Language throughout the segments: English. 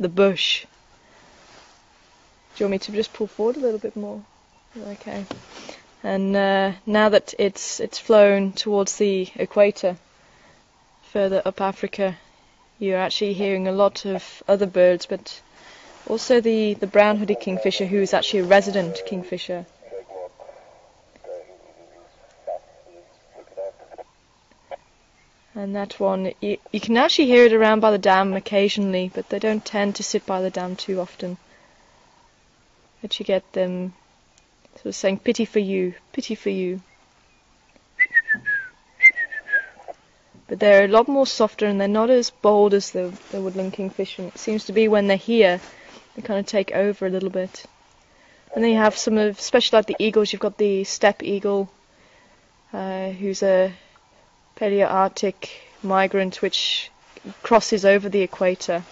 the bush. Do you want me to just pull forward a little bit more? Okay. And now that it's flown towards the equator, further up Africa, you're actually hearing a lot of other birds, but also the brown-hooded kingfisher, who is actually a resident kingfisher. And that one, you can actually hear it around by the dam occasionally, but they don't tend to sit by the dam too often. But you get them sort of saying, pity for you, pity for you. But they're a lot more softer and they're not as bold as the woodland kingfisher. It seems to be when they're here, they kind of take over a little bit. And then you have some of, especially like the eagles, you've got the steppe eagle, who's a Palearctic migrant which crosses over the equator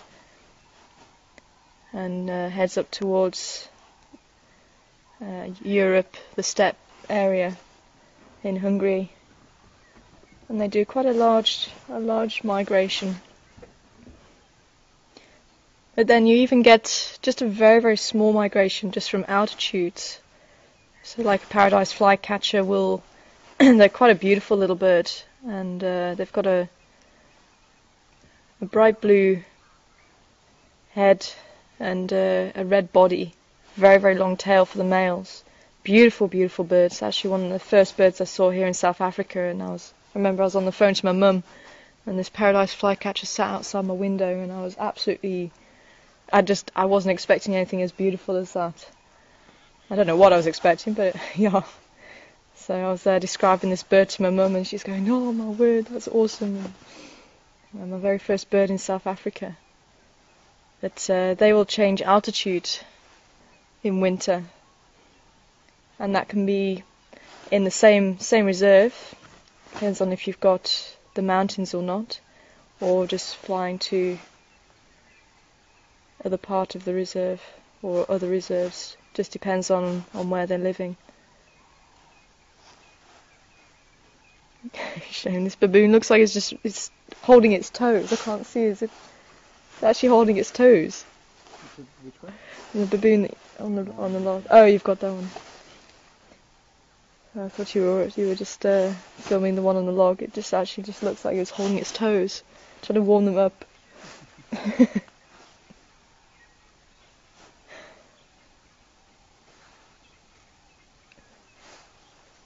and heads up towards Europe, the steppe area in Hungary, and they do quite a large migration. But then you even get just a very, very small migration just from altitudes. So like a paradise flycatcher will, they're quite a beautiful little bird, and they've got a bright blue head and a red body, very, very long tail for the males. Beautiful, beautiful birds. Actually one of the first birds I saw here in South Africa, and I remember I was on the phone to my mum, and this paradise flycatcher sat outside my window, and I was absolutely, I wasn't expecting anything as beautiful as that. I don't know what I was expecting, but yeah. So I was describing this bird to my mum, and she's going, "Oh my word, that's awesome!" And my very first bird in South Africa. But they will change altitude in winter, and that can be in the same reserve. Depends on if you've got the mountains or not, or just flying to other part of the reserve or other reserves. Just depends on where they're living. Showing this baboon, looks like it's holding its toes. I can't see, is it? It's actually holding its toes. Which one? The baboon on the log. Oh, you've got that one. I thought you were just filming the one on the log. It just actually looks like it's holding its toes, trying to warm them up.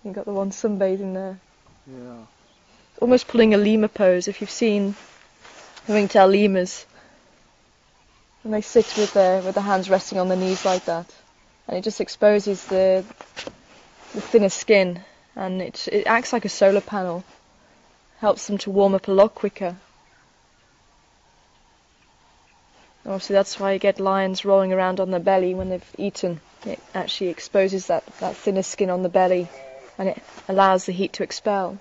You got the one sunbathing there. Yeah. Almost pulling a lemur pose. If you've seen ringtail lemurs, and they sit with their hands resting on their knees like that, and it just exposes the thinner skin, and it acts like a solar panel. Helps them to warm up a lot quicker. Obviously that's why you get lions rolling around on their belly when they've eaten. It actually exposes that thinner skin on the belly, and it allows the heat to expel.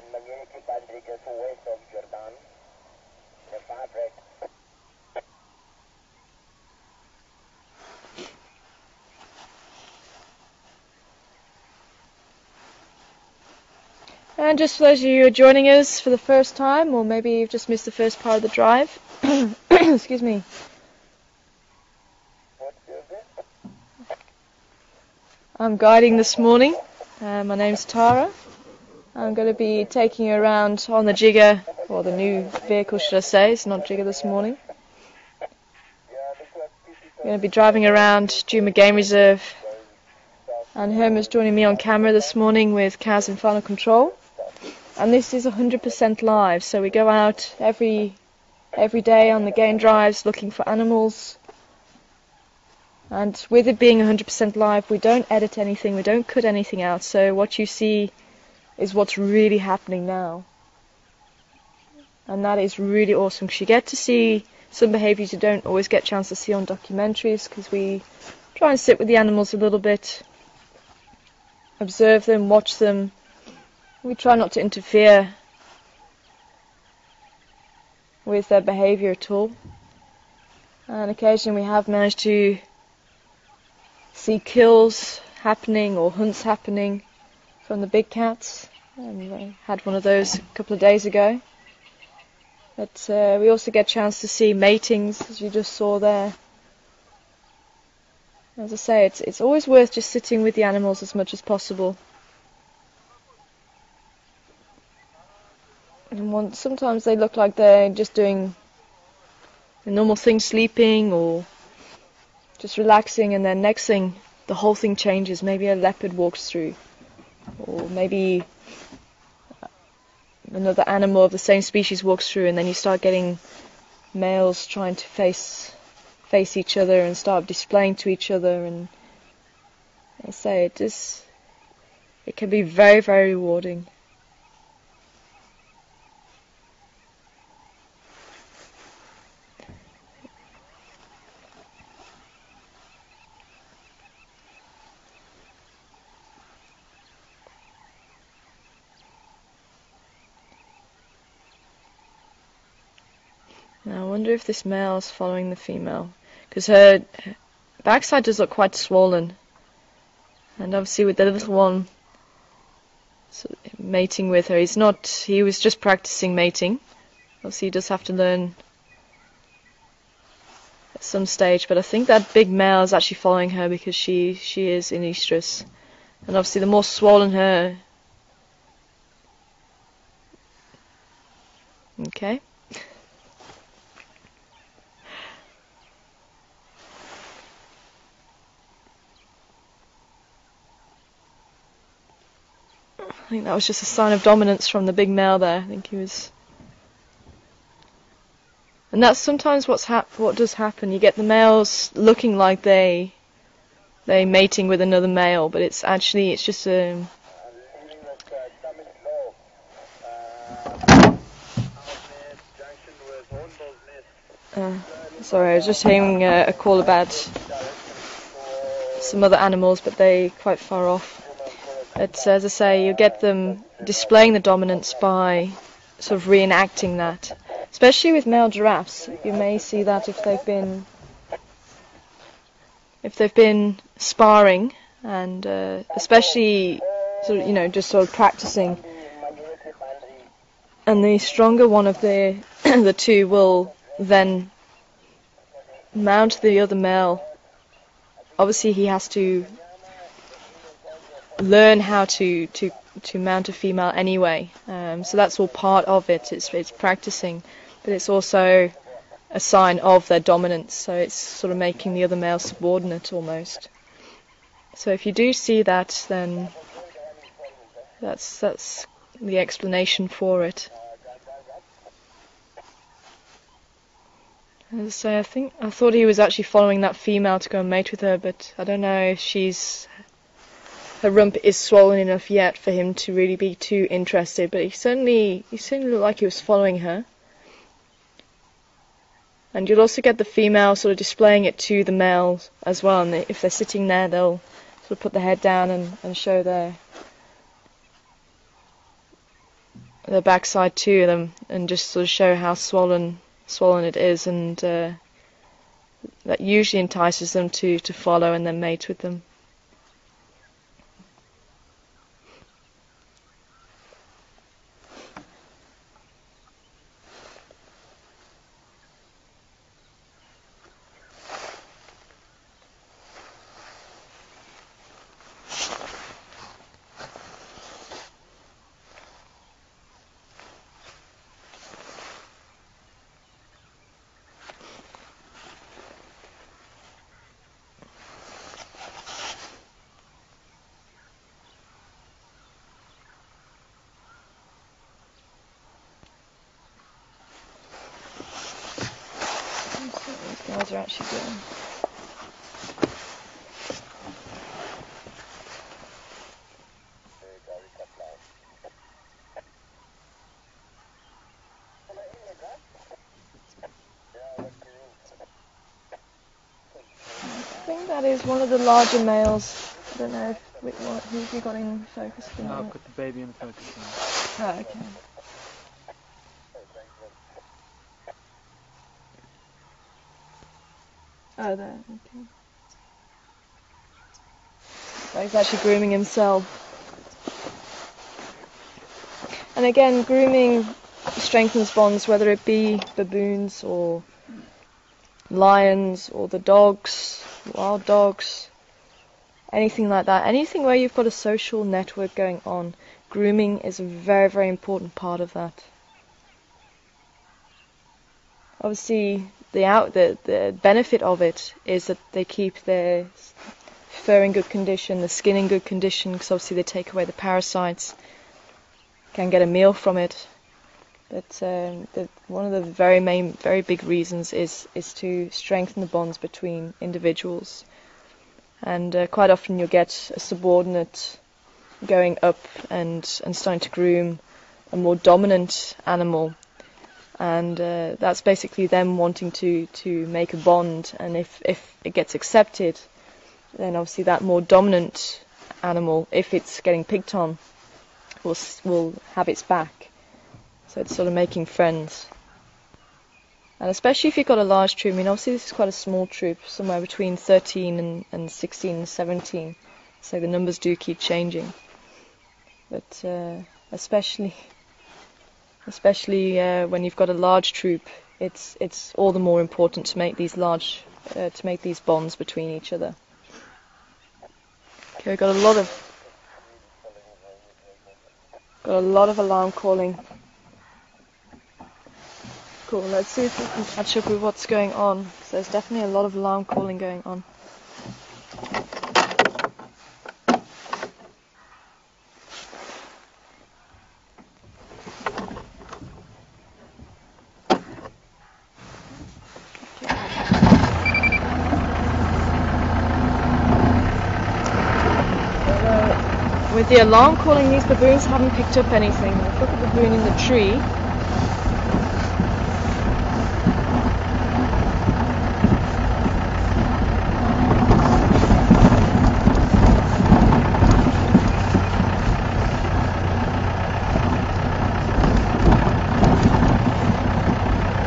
And just for those of you who are joining us for the first time, or maybe you've just missed the first part of the drive, excuse me. I'm guiding this morning. My name's Tara. I'm going to be taking you around on the jigger, or the new vehicle should I say, it's not jigger this morning. I'm going to be driving around Djuma Game Reserve, and Herma's joining me on camera this morning with cows in final control. And this is 100% live, so we go out every day on the game drives looking for animals. And with it being 100% live, we don't edit anything, we don't cut anything out, so what you see is what's really happening now. And that is really awesome, because you get to see some behaviours you don't always get a chance to see on documentaries, because we try and sit with the animals a little bit, observe them, watch them. We try not to interfere with their behaviour at all. And occasionally we have managed to see kills happening or hunts happening from the big cats. And I had one of those a couple of days ago. But we also get a chance to see matings, as you just saw there, As I say, it's always worth just sitting with the animals as much as possible. And sometimes they look like they're just doing a normal thing, sleeping or just relaxing, and then next thing, the whole thing changes. Maybe a leopard walks through, or maybe another animal of the same species walks through, and then you start getting males trying to face each other and start displaying to each other. And I say it can be very, very rewarding. Now I wonder if this male is following the female, because her backside does look quite swollen, and obviously with the little one mating with her, he was just practicing mating. Obviously he does have to learn at some stage, but I think that big male is actually following her because she is in estrus, and obviously the more swollen her. Okay. I think that was just a sign of dominance from the big male there. I think he was, and that's sometimes what does happen. You get the males looking like they mating with another male, but it's just a. Sorry, I was just hearing a call about some other animals, but they're quite far off. But as I say, you get them displaying the dominance by sort of reenacting that. Especially with male giraffes, you may see that if they've been sparring, and especially just sort of practicing. And the stronger one of the the two will then mount the other male. Obviously, he has to learn how to mount a female anyway. So that's all part of it. It's practicing, but it's also a sign of their dominance. So it's sort of making the other male subordinate almost. So if you do see that, then that's the explanation for it. As I say, I thought he was actually following that female to go and mate with her, but I don't know if her rump is swollen enough yet for him to really be too interested. But he certainly looked like he was following her. And you'll also get the female sort of displaying it to the male as well. And if they're sitting there, they'll sort of put their head down and show their backside to them, and just sort of show how swollen it is, and that usually entices them to follow and then mate with them. What these guys are actually doing. I think that is one of the larger males. I don't know who have you got in focus for No, I've got the baby in focus now. Oh, okay. Oh, there, okay. So he's actually grooming himself. And again, grooming strengthens bonds, whether it be baboons or lions or the dogs wild dogs, anything like that. Anything where you've got a social network going on. Grooming is a very, very important part of that. Obviously, the benefit of it is that they keep their fur in good condition, the skin in good condition, because obviously they take away the parasites. Can get a meal from it. But one of the very big reasons is to strengthen the bonds between individuals. And quite often you'll get a subordinate going up and starting to groom a more dominant animal. And that's basically them wanting to make a bond. And if it gets accepted, then obviously that more dominant animal, if it's getting picked on, will have its back. So it's sort of making friends. And especially if you've got a large troop. I mean, obviously this is quite a small troop, somewhere between 13 and 16 and 17. So the numbers do keep changing. But especially when you've got a large troop, it's all the more important to make these bonds between each other. Okay, we've got a lot of alarm calling. Cool, let's see if we can catch up with what's going on. So there's definitely a lot of alarm calling going on. With the alarm calling, these baboons haven't picked up anything. Let's look at the baboon in the tree.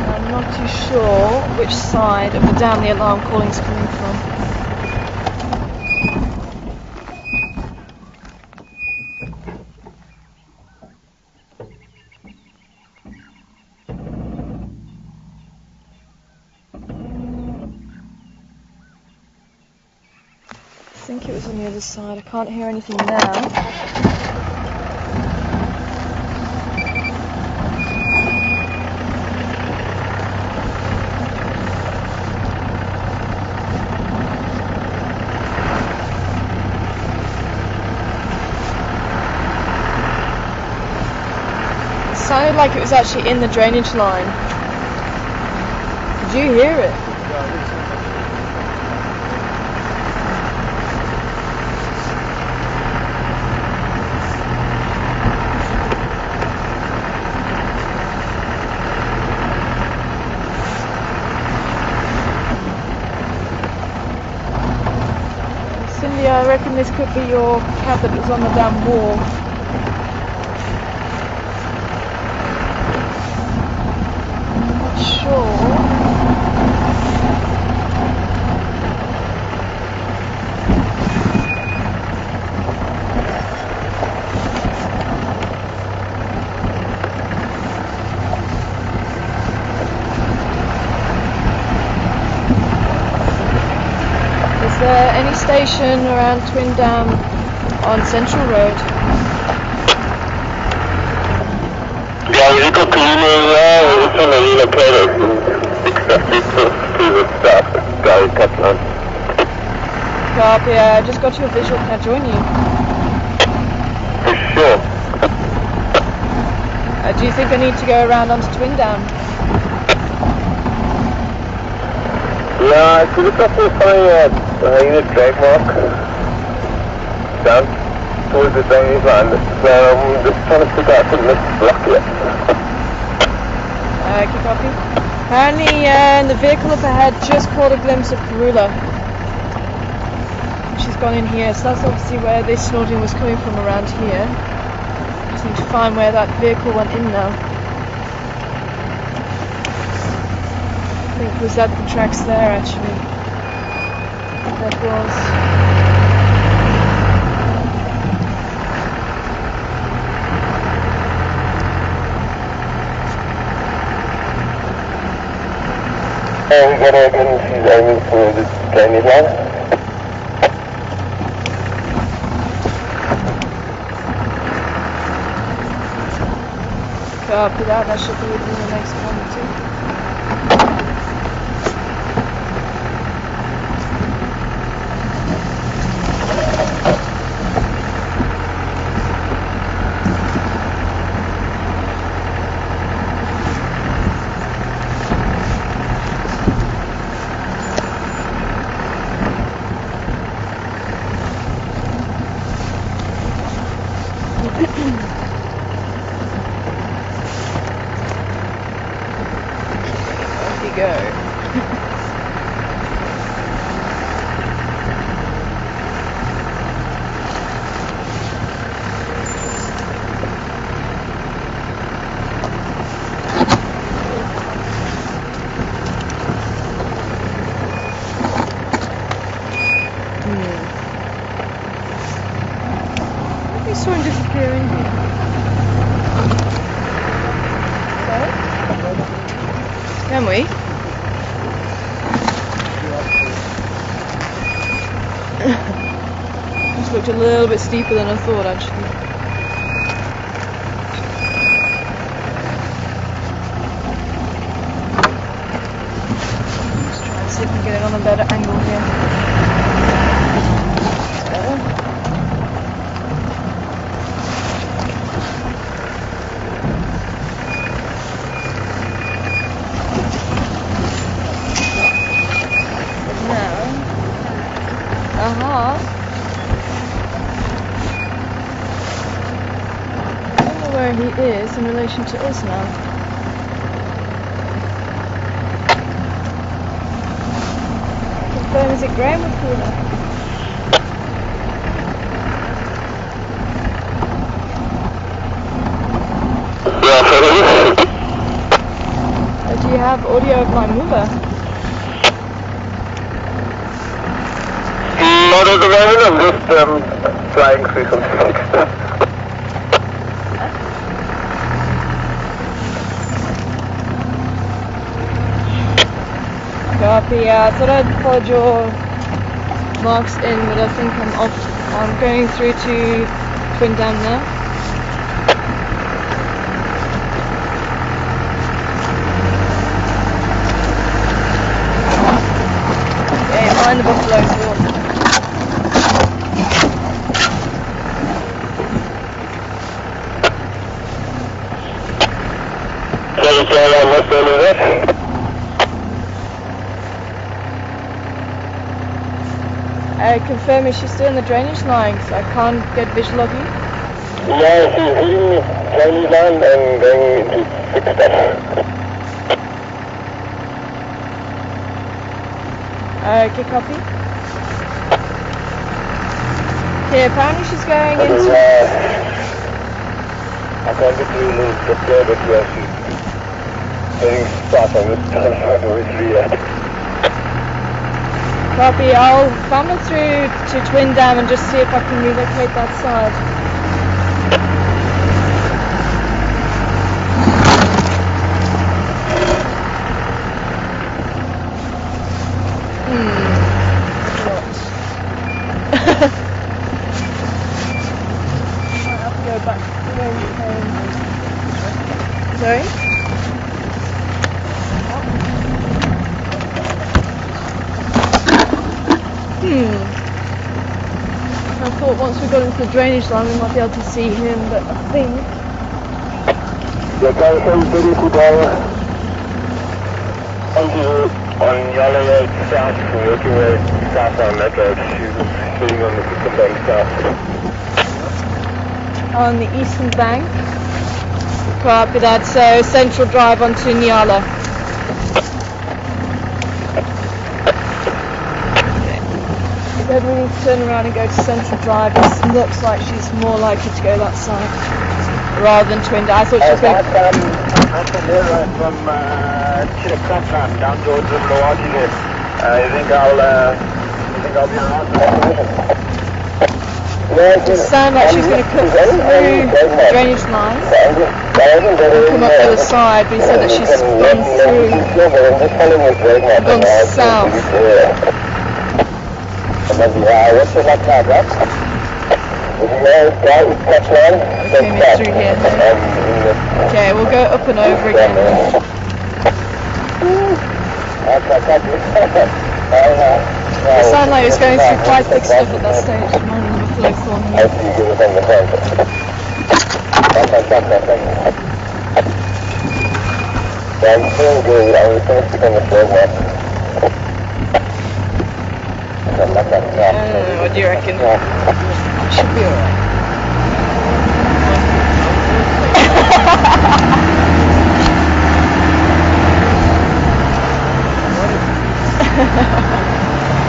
I'm not too sure which side of the dam the alarm calling is coming from. I think it was on the other side. I can't hear anything now. It sounded like it was actually in the drainage line. Did you hear it? Cindy, I reckon this could be your cat that was on the damn wall. I'm not sure. Is there any station around Twin Dam on Central Road? Yeah, we got the email there. It's on the unit plate. Copy, I just got you a visual. Can I join you? Sure. Do you think I need to go around onto Twin Dam? Yeah, could you got to find unit drag mark down towards the drainage line. Just trying to figure out something that's blocked it. Okay, copy. Apparently, the vehicle up ahead just caught a glimpse of Karula. She's gone in here, so that's obviously where this snorting was coming from, around here. Just need to find where that vehicle went in now. I think it was at the tracks there, actually. That was. We got Oakland, she's aiming for the drainage line. Copy that, that should be within the next 1 or 2. I saw him disappear in here. Sorry? Can we? Just looked a little bit steeper than I thought actually. Just try and see if we can get it on a better angle here. Where he is in relation to us now. Confirm, is it Graham or Cooler? Do you have audio of my mover? Not at the moment, I'm just flying through some stuff. Copy, I thought I'd plug your marks in, but I think I'm off. I'm going through to Twin Dam now. Okay, mind the buffalo as well. Confirm, is she still in the drainage line? So I can't get visual of you? No, she's hitting the drainage line and going into fix stuff. Okay, copy. Okay, apparently she's going into... I can't get through a little bit there, but yeah, she's getting stuff on this time. Copy, I'll funnel through to Twin Dam and just see if I can relocate that side. What? Might have to go back to where we came. Sorry? I thought once we got into the drainage line we might be able to see him, but I think... The guy from City to Dollar on Yellow Road South, working road south on that road, sitting on the eastern bank south. On the eastern bank? Copy that, so Central Drive onto Nyala. Then we need to turn around and go to Central Drive. It looks like she's more likely to go that side rather than Twin Dam. I thought she was going to... I'm from there, from Chitacabra down towards Milwaukee there. You think I'll be around for that position? It sounds like she's going to cut through the drainage line and come up the other side, but he said that she's gone through, gone south. Okay, maybe through here. Okay, we'll go up and over again. It sounded like it was going through quite thick stuff at that stage. Morning buffalo thorn here. What do you reckon? I should be alright.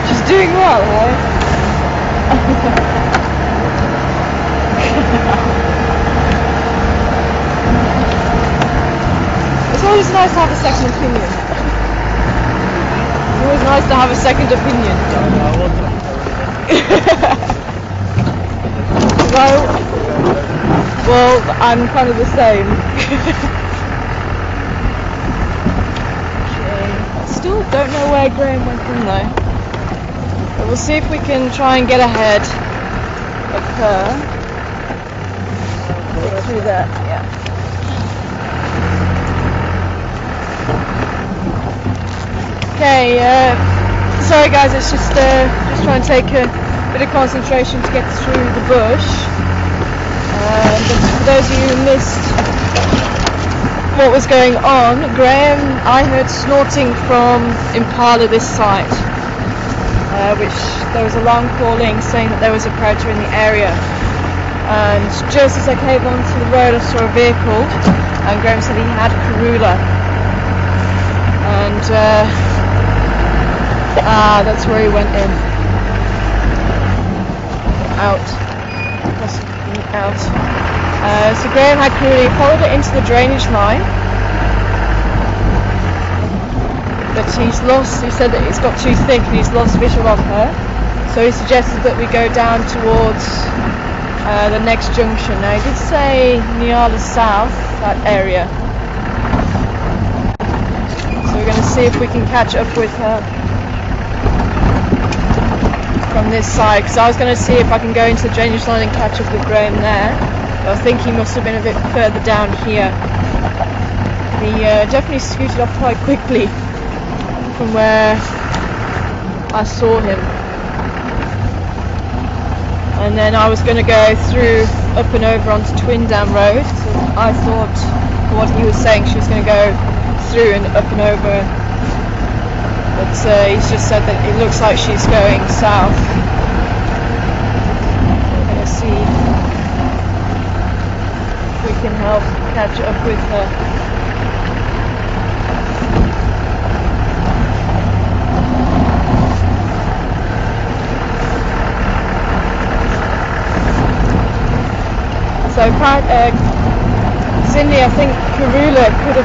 She's doing well, right? It's always nice to have a second opinion. It's always nice to have a second opinion. Well, I'm kind of the same. Still don't know where Graham went from though. But we'll see if we can try and get ahead of her. Get through that, yeah. Okay, sorry guys, it's just trying to take a bit of concentration to get through the bush. But for those of you who missed what was going on, Graham, I heard snorting from Impala this site, which there was alarm calling saying that there was a predator in the area, and just as I came onto the road I saw a vehicle and Graham said he had a Karula, and that's where he went in. Out. So Graham had Karula, he followed it into the drainage line, but he's lost, he said that it's got too thick and he's lost visual of her, so he suggested that we go down towards the next junction. Now he did say Nyala South, that area, so we're going to see if we can catch up with her from this side, because I was going to see if I can go into the drainage line and catch up with Graham there, but I think he must have been a bit further down here. He definitely scooted off quite quickly from where I saw him, and then I was going to go through up and over onto Twin Dam Road, so I thought what he was saying she was going to go through and up and over, but he's just said that it looks like she's going south. We're going to see if we can help catch up with her. So Cindy, I think Karula could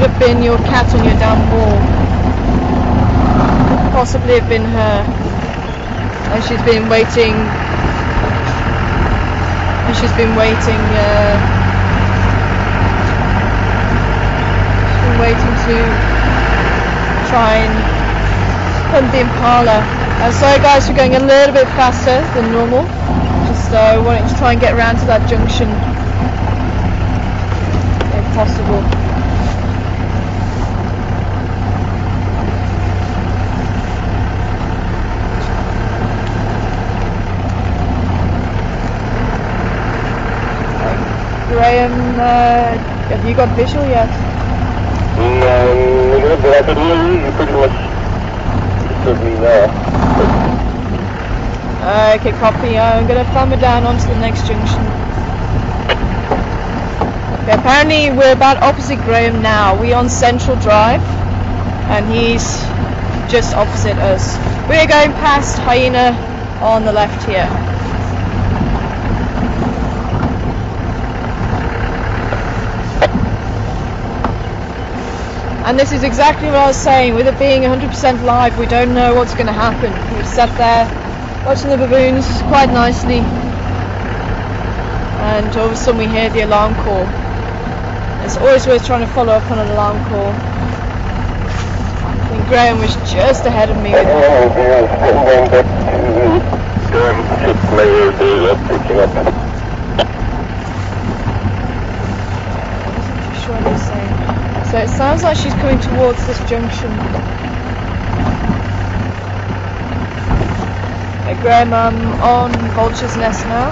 have been your cat on your down wall. Could possibly have been her. And she's been waiting. To try and hunt the Impala. Sorry guys, we're going a little bit faster than normal. Just wanting to try and get around to that junction if possible. Graham, have you got visual yet? No, but I could hear you pretty much stood me there. Okay, copy. I'm going to plumb it down onto the next junction. Okay, apparently we're about opposite Graham now. We're on Central Drive, and he's just opposite us. We're going past Hyena on the left here. And this is exactly what I was saying, with it being 100% live, we don't know what's going to happen. We've sat there Watching the baboons quite nicely, and all of a sudden we hear the alarm call. It's always worth trying to follow up on an alarm call. I think Graham was just ahead of me with So it sounds like she's coming towards this junction. Okay, Graham, I'm on Vulture's Nest now.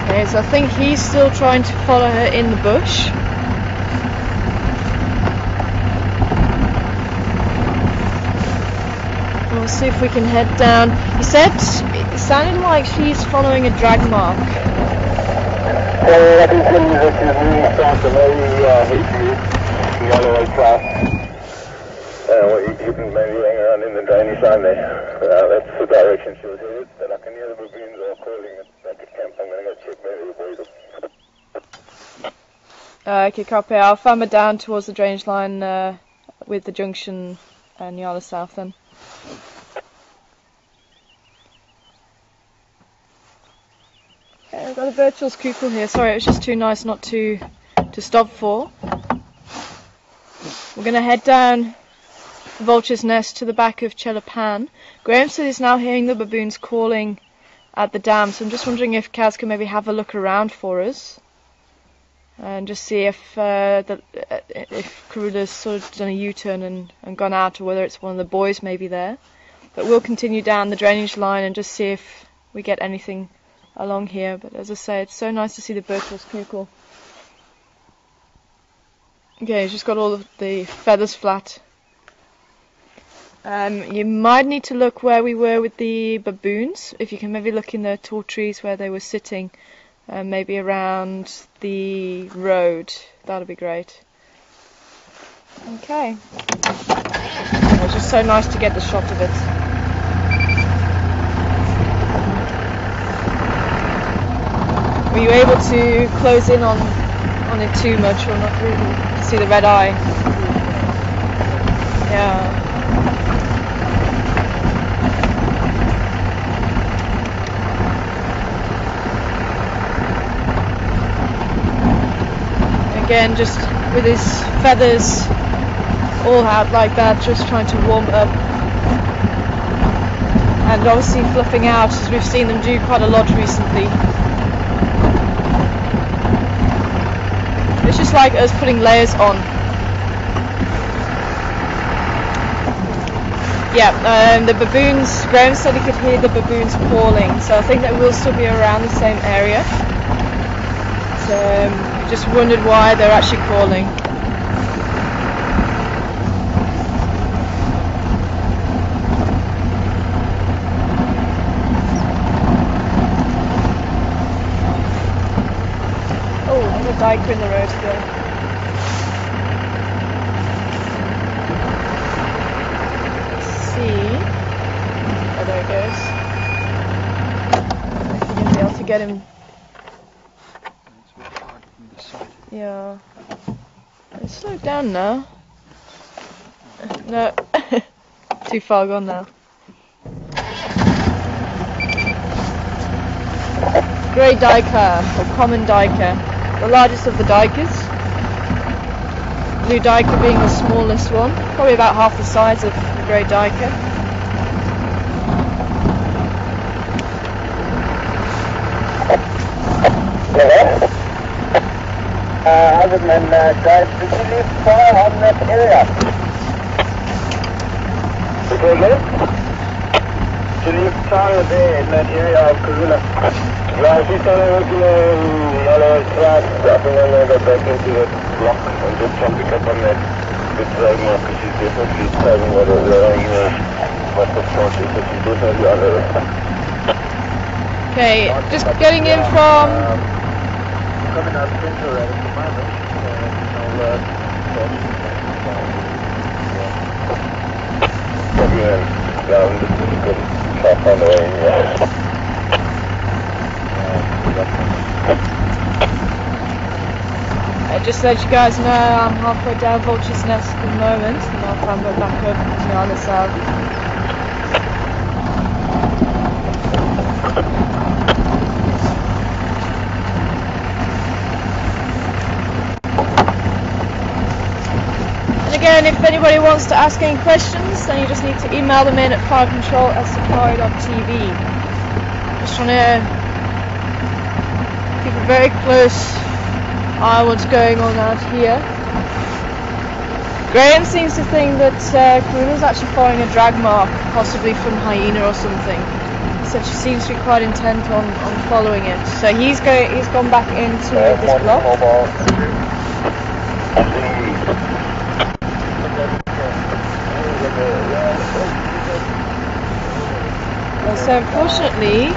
Okay, so I think he's still trying to follow her in the bush. We'll see if we can head down. He said it sounded like she's following a drag mark. You can maybe hang around in the drainage line there. That's the direction she was headed. But I can hear the baboons all calling at the camp. I'm going to go check maybe avoid them. Okay, copy. I'll farm it down towards the drainage line with the junction Nyala South then. Okay, I've got a Birchall's cuckoo here. Sorry, it was just too nice not to stop for. We're going to head down the Vulture's Nest to the back of Chelapan. Graham said he's now hearing the baboons calling at the dam, so I'm just wondering if Kaz can maybe have a look around for us and just see if Karula's sort of done a U-turn and gone out, or whether it's one of the boys maybe there. But we'll continue down the drainage line and just see if we get anything along here. But as I say, it's so nice to see the Birchall's cuckoo. Okay, he's just got all of the feathers flat. You might need to look where we were with the baboons. If you can maybe look in the tall trees where they were sitting, maybe around the road, that'll be great. Okay. It was just so nice to get the shot of it. Were you able to close in on it too much, or not really see the red eye? Yeah. Again, just with his feathers all out like that, just trying to warm up. And obviously fluffing out, as we've seen them do quite a lot recently. It's just like us putting layers on. Yeah, the baboons, Graham said he could hear the baboons calling, so I think that we'll still be around the same area. So, just wondered why they're actually calling. Oh, there's a diker in the road here. Let's see. Oh, there he goes. I think you'll be able to get him. Yeah. It's slowed down now. No. Too far gone now. Grey diker, or common diker. The largest of the dikers. Blue diker being the smallest one. Probably about half the size of the grey diker. Other than guys, did you live far on that area? Because you live far there in that area of Karula. Yeah, she's working on Yellow Flat. I think I'm going to go back into that block and just try to pick up on that bit drag mark, because she's definitely driving what the front is, so she's definitely on the Okay, just getting in from... coming out of Central at the moment, down the way, yeah. Just to let you guys know, I'm halfway down Vulture's Nest at the moment, and I'll clamber back up to the other side. And again, if anybody wants to ask any questions, then you just need to email them in at firecontrol@safari.tv. Just trying to keep a very close eye on what's going on out here. Graham seems to think that Karuna's actually following a drag mark, possibly from hyena or something. He said she seems to be quite intent on following it. So he's gone back into this block. So unfortunately,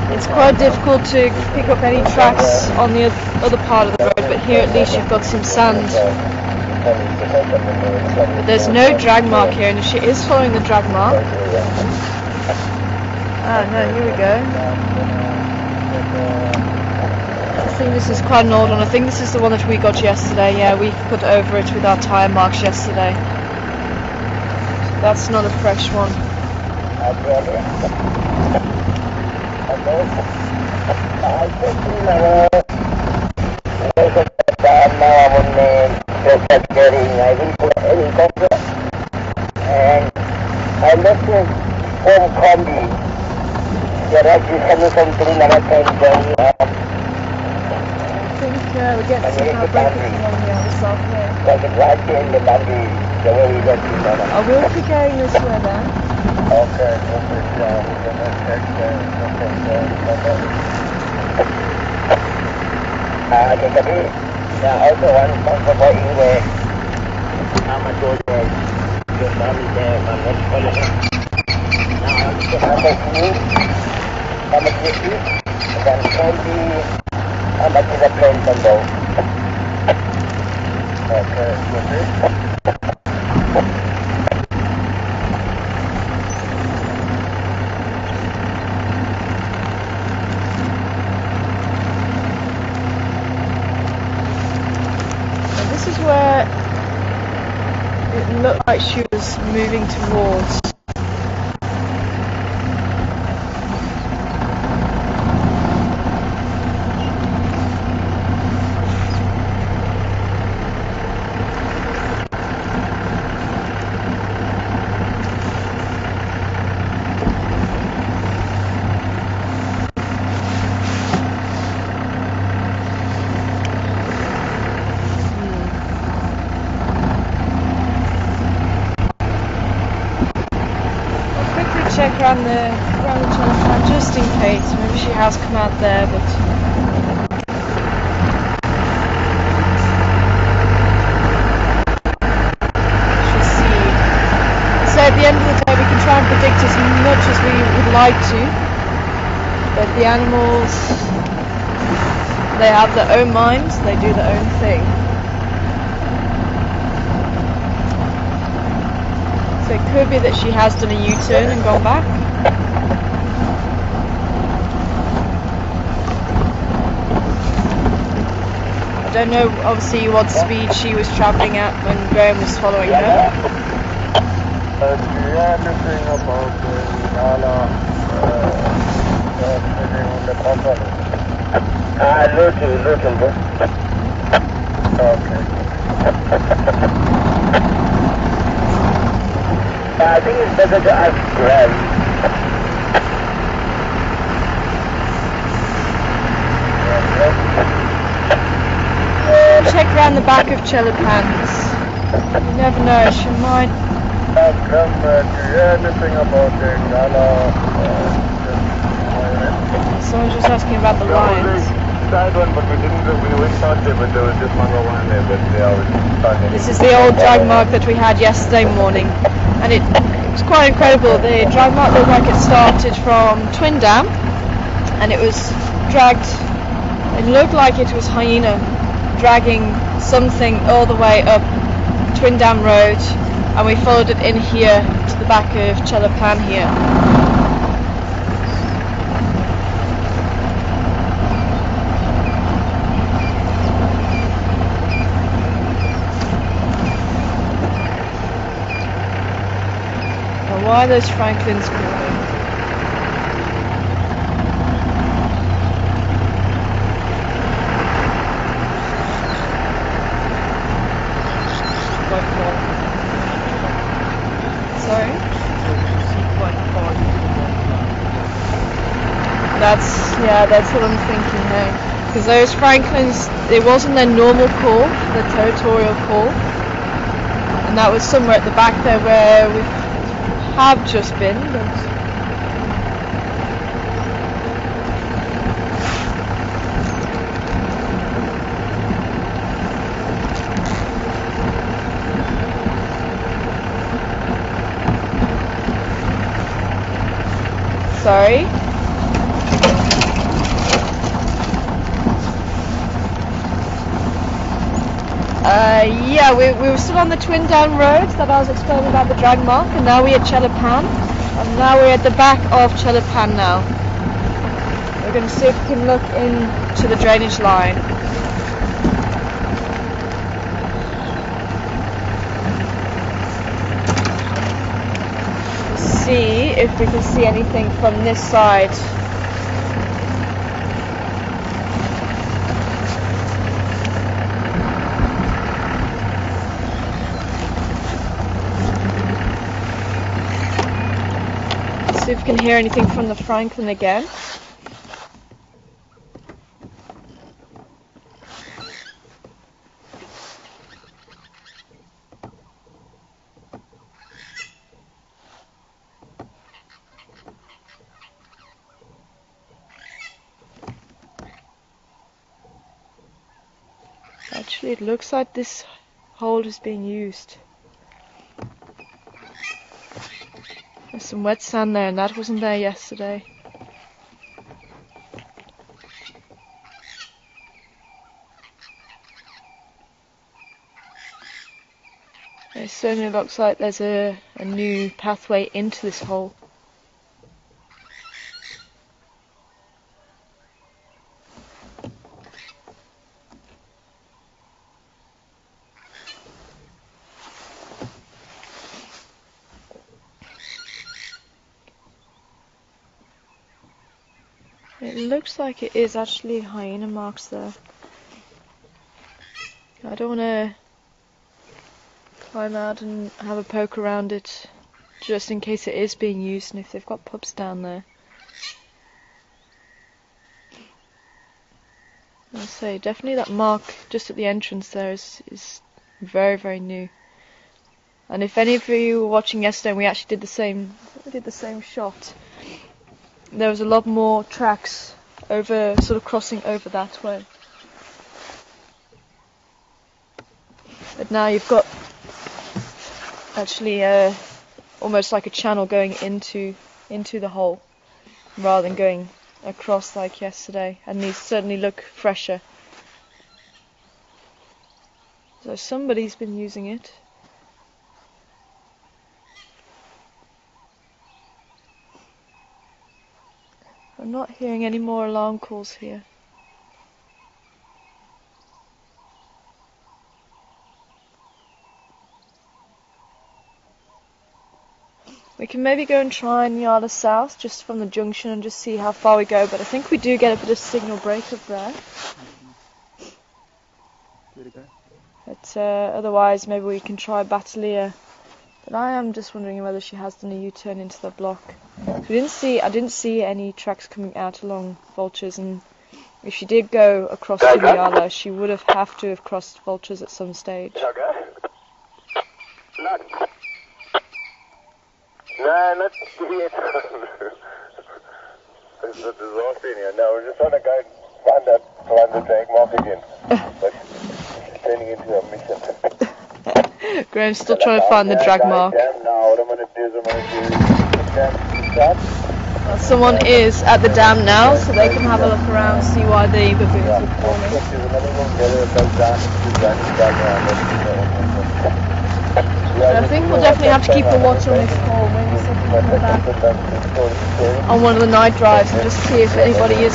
it's quite difficult to pick up any tracks on the other part of the road, but here at least you've got some sand. But there's no drag mark here, and if she is following the drag mark... Ah no, here we go. I think this is quite an old one. I think this is the one that we got yesterday. Yeah, we put over it with our tyre marks yesterday. So that's not a fresh one. I left his home combi. The rest is coming from 3 minutes and then I think we get some breakfast along the other side here. like it's right here in the boundary, the way we got to I will be going this way then. Okay, perfect, yeah, we're gonna check okay, tapi, also one point for anyway, I'm a good guy, you're probably there, my next colleague. Now, I'm just going to see, I'm a city, and then 20, I'm a to the plane window. Okay, perfect. This is where it looked like she was moving towards. Check around the telephone just in case. Maybe she has come out there, but she'll see. So at the end of the day, we can try and predict as much as we would like to, but the animals, they have their own minds. They do their own thing. So it could be that she has done a U-turn and gone back. I don't know obviously what speed she was travelling at when Graham was following her. Do you have anything about Nala sitting on the company? Looking, okay. I think it's better to ask Graham. Check around the back of Chelopans. You never know, she might... Graham, do you have anything about the Nala? Someone's just asking about the lions. That one, but we went out there, but there was just one one there, but they always... This is the old drag mark that we had yesterday morning, and it was quite incredible. The drag mark looked like it started from Twin Dam, and it was dragged, it looked like it was hyena dragging something all the way up Twin Dam Road, and we followed it in here to the back of Chelapan here. Why are those Franklins calling? Quite far. Sorry? You see quite far into the water. That's what I'm thinking now. Because those Franklins, it wasn't their normal call, the territorial call. And that was somewhere at the back there where we have just been. But sorry? Yeah, we were still on the Twin Down Road that I was explaining about the drag mark, and now we're at Chelapan, and now we're at the back of Chelapan now. We're going to see if we can look into the drainage line. See if we can see anything from this side. See if we can hear anything from the Franklin again. Actually, it looks like this hole is being used. There's some wet sand there, and that wasn't there yesterday. It certainly looks like there's a new pathway into this hole. It looks like it is actually hyena marks there. I don't want to climb out and have a poke around it just in case it is being used and if they've got pups down there. I'll say definitely that mark just at the entrance there is very, very new. And if any of you were watching yesterday, we actually did the same shot. There was a lot more tracks over, sort of crossing over that way. But now you've got actually almost like a channel going into the hole rather than going across like yesterday, and these certainly look fresher. So somebody's been using it. I'm not hearing any more alarm calls here. We can maybe go and try Nyala South just from the junction and just see how far we go, but I think we do get a bit of signal breakup there. But otherwise maybe we can try Battalier. But I am just wondering whether she has done a U-turn into the block. I didn't see any tracks coming out along Vultures, and if she did go across to Nyala, she would have to have crossed Vultures at some stage. No, not yet. It's a disaster in here. No, we're just trying to go find the drag mark again. But it's turning into a mission. Graham's still trying to find the drag mark. Now, what I'm going to do is Someone is at the dam now, so they can have a look around, see why the baboons are calling. I think we'll definitely have to keep a watch on this hole, maybe see if we can come back on one of the night drives and just see if anybody is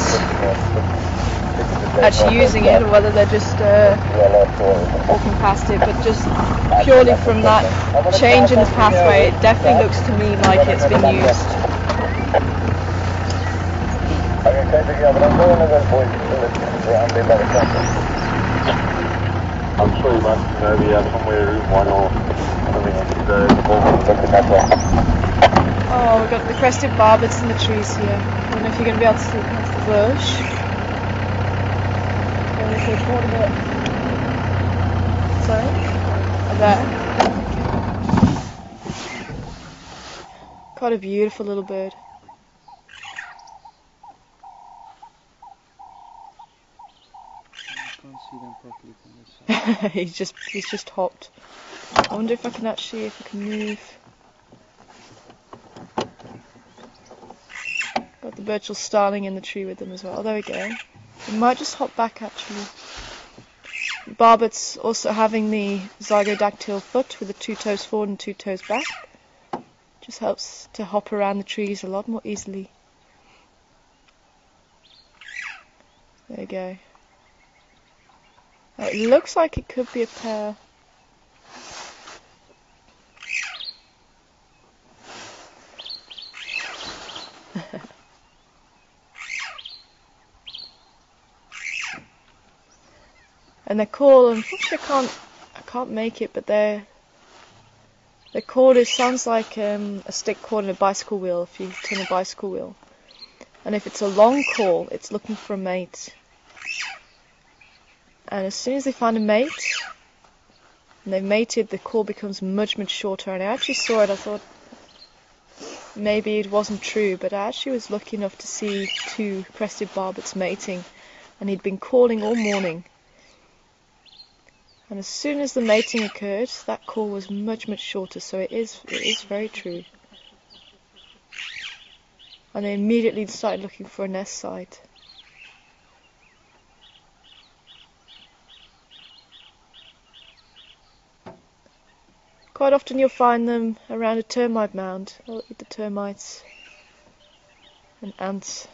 actually using it or whether they're just walking past it, but just purely from that change in the pathway, it definitely looks to me like it's been used. I'm sure you must maybe have somewhere room one or something like that. Oh, we've got the crested barbets in the trees here. I don't know if you're going to be able to see past the bush. Sorry? There. Quite a beautiful little bird. I can't see them properly from this side. he's just hopped. I wonder if I can move. Got the Birchall starling in the tree with them as well. Oh, there we go. He might just hop back actually. Barbet's also having the zygodactyl foot with the 2 toes forward and 2 toes back. Just helps to hop around the trees a lot more easily. There you go. It looks like it could be a pair. And their call, unfortunately I can't make it, but their call sounds like a stick cord in a bicycle wheel if you turn a bicycle wheel. And if it's a long call, it's looking for a mate. And as soon as they find a mate, and they've mated, the call becomes much, much shorter. And I actually saw it, I thought maybe it wasn't true, but I actually was lucky enough to see 2 crested barbets mating, and he'd been calling all morning. And as soon as the mating occurred, that call was much, much shorter, so it is very true. And they immediately started looking for a nest site. Quite often you'll find them around a termite mound. They'll eat the termites and ants.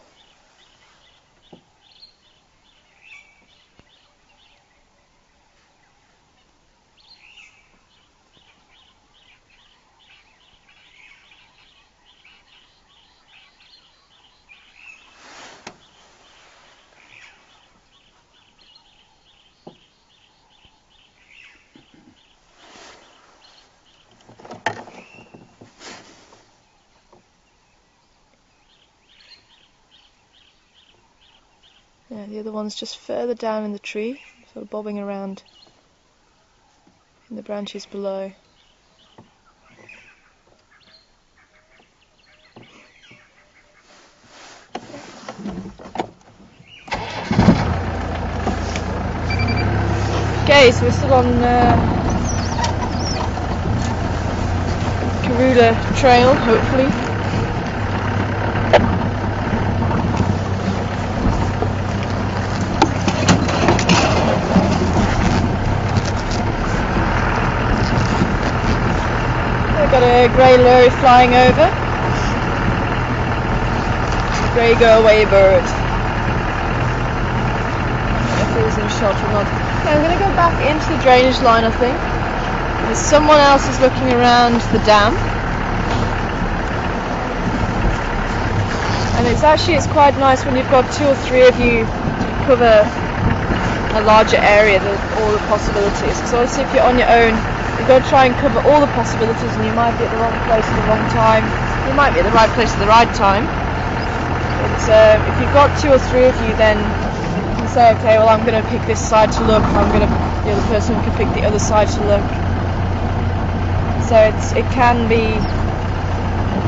Yeah, the other one's just further down in the tree, sort of bobbing around in the branches below. Okay, so we're still on Karula Trail, hopefully. Got a grey lurry flying over. Grey go-away bird. If he was in shot or not. Okay, I'm going to go back into the drainage line, I think. There's someone else is looking around the dam. And it's quite nice when you've got 2 or 3 of you to cover a larger area, all the possibilities. Because obviously if you're on your own, you've got to try and cover all the possibilities, and you might be at the wrong place at the wrong time. You might be at the right place at the right time. But if you've got 2 or 3 of you, then you can say, okay, well I'm going to pick this side to look, the other person can pick the other side to look. So it can be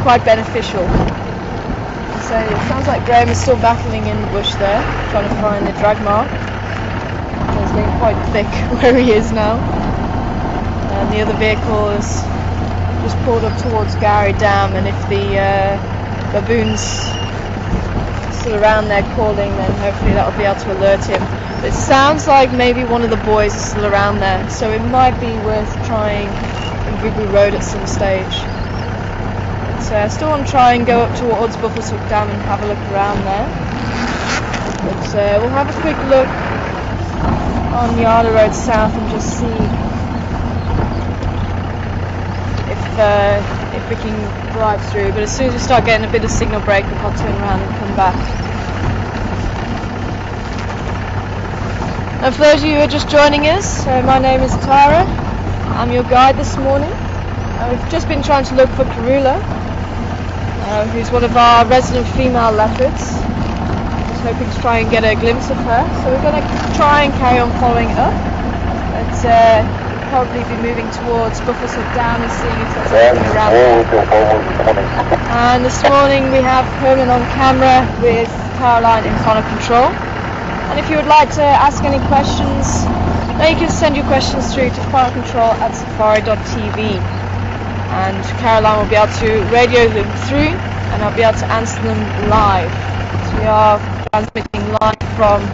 quite beneficial. So it sounds like Graham is still battling in the bush there, trying to find the drag mark. It's getting quite thick where he is now. And the other vehicle is just pulled up towards Gowrie Dam, and if the baboon's still around there calling, then hopefully that will be able to alert him. But it sounds like maybe one of the boys is still around there, so it might be worth trying Gugu Road at some stage. So I still want to try and go up towards Buffelshoek Dam and have a look around there. But we'll have a quick look on Yala Road South and just see if we can drive through. But as soon as we start getting a bit of signal break, we'll turn around and come back. And for those of you who are just joining us, my name is Tara. I'm your guide this morning. We've just been trying to look for Karula, who's one of our resident female leopards. Just hoping to try and get a glimpse of her. So we're going to try and carry on following up. But probably be moving towards Buffelshoek Down and seeing if there's anything around there. And this morning we have Herman on camera with Caroline in front of control. And if you would like to ask any questions, then you can send your questions through to filecontrol@safari.tv. And Caroline will be able to radio them through and I'll be able to answer them live. So we are transmitting live from